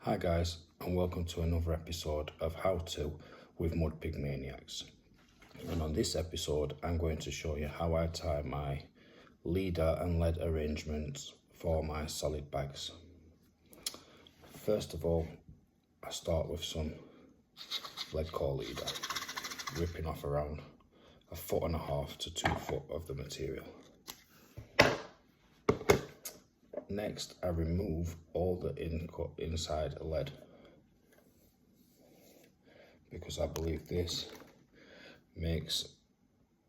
Hi guys, and welcome to another episode of How To with Mudpig Maniacs. And on this episode, I'm going to show you how I tie my leader and lead arrangements for my solid bags. First of all, I start with some lead core leader, ripping off around 1.5 foot to 2 foot of the material. Next, I remove all the inside lead because I believe this makes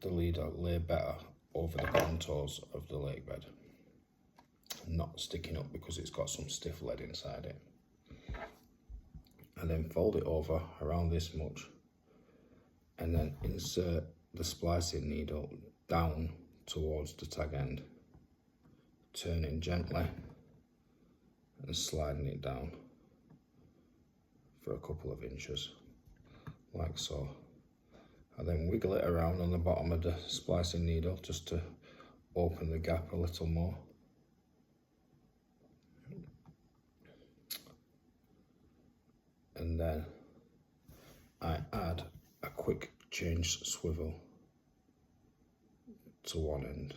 the leader lay better over the contours of the lake bed, not sticking up because it's got some stiff lead inside it. And then fold it over around this much and then insert the splicing needle down towards the tag end, turning gently and sliding it down for a couple of inches, like so. And then wiggle it around on the bottom of the splicing needle just to open the gap a little more. And then I add a quick change swivel to one end.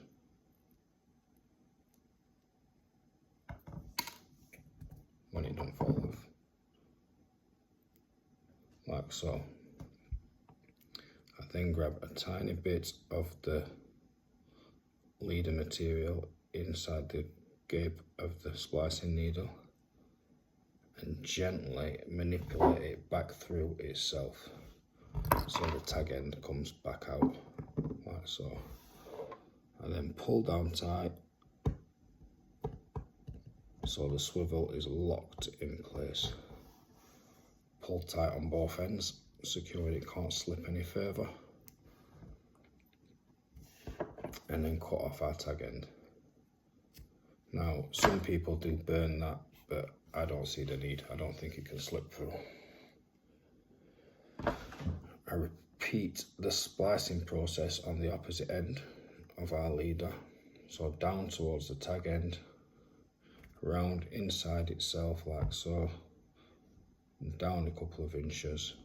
When it don't fall off, like so. I then grab a tiny bit of the leader material inside the gape of the splicing needle and gently manipulate it back through itself so the tag end comes back out, like so. And then pull down tight so the swivel is locked in place. Pull tight on both ends, securing it can't slip any further. And then cut off our tag end. Now, some people do burn that, but I don't see the need. I don't think it can slip through. I repeat the splicing process on the opposite end of our leader. So down towards the tag end, round inside itself like so, and down a couple of inches,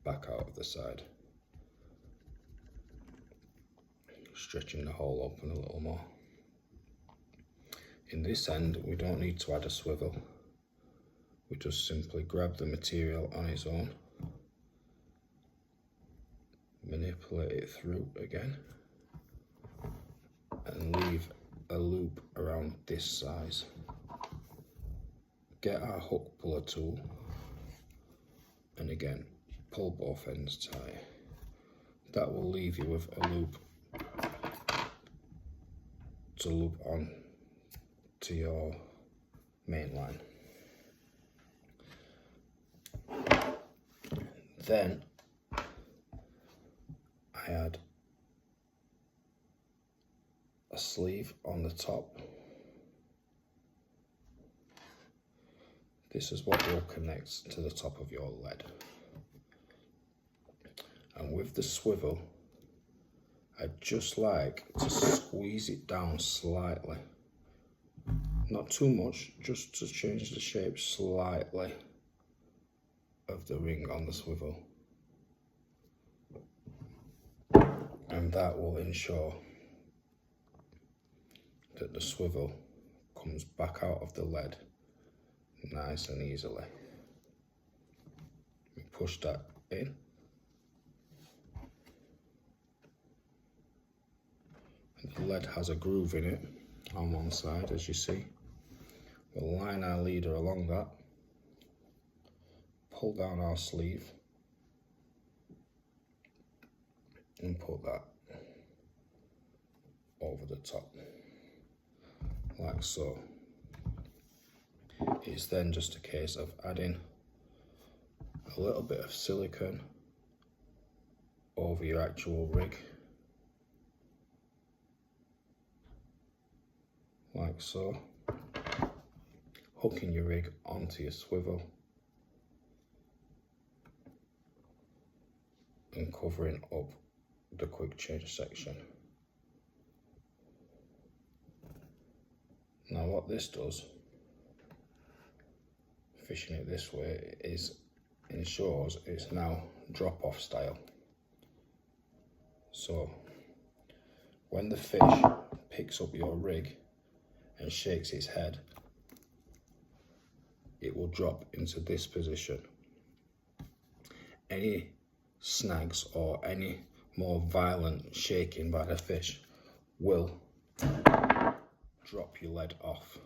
back out of the side. Stretching the hole open a little more. In this end, we don't need to add a swivel. We just simply grab the material on its own, manipulate it through again, and leave a loop around this size. Get our hook puller tool, and again, pull both ends tight. That will leave you with a loop to loop on to your main line. Then I add a sleeve on the top. This is what will connect to the top of your lead. And with the swivel, I'd just like to squeeze it down slightly. Not too much, just to change the shape slightly of the ring on the swivel. And that will ensure that the swivel comes back out of the lead nice and easily. We push that in. And the lead has a groove in it on one side, as you see. We'll line our leader along that, pull down our sleeve, and put that over the top, like so. It's then just a case of adding a little bit of silicone over your actual rig, like so, hooking your rig onto your swivel and covering up the quick change section. Now what this does, fishing it this way ensures it's now drop-off style. So when the fish picks up your rig and shakes its head, it will drop into this position. Any snags or any more violent shaking by the fish will drop your lead off,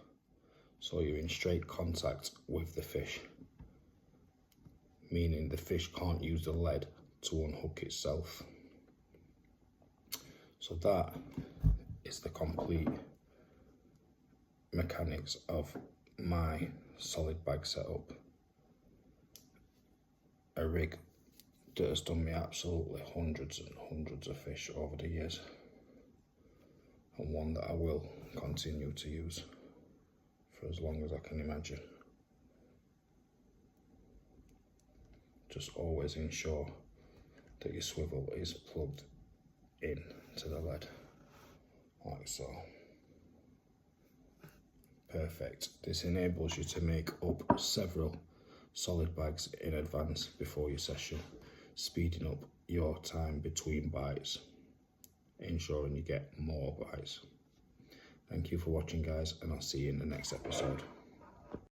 so you're in straight contact with the fish, meaning the fish can't use the lead to unhook itself. So that is the complete mechanics of my solid bag setup. A rig that has done me absolutely hundreds and hundreds of fish over the years, and one that I will continue to use for as long as I can imagine. Just always ensure that your swivel is plugged in to the lead, like so. Perfect. This enables you to make up several solid bags in advance before your session, speeding up your time between bites, ensuring you get more bites. Thank you for watching, guys, and I'll see you in the next episode.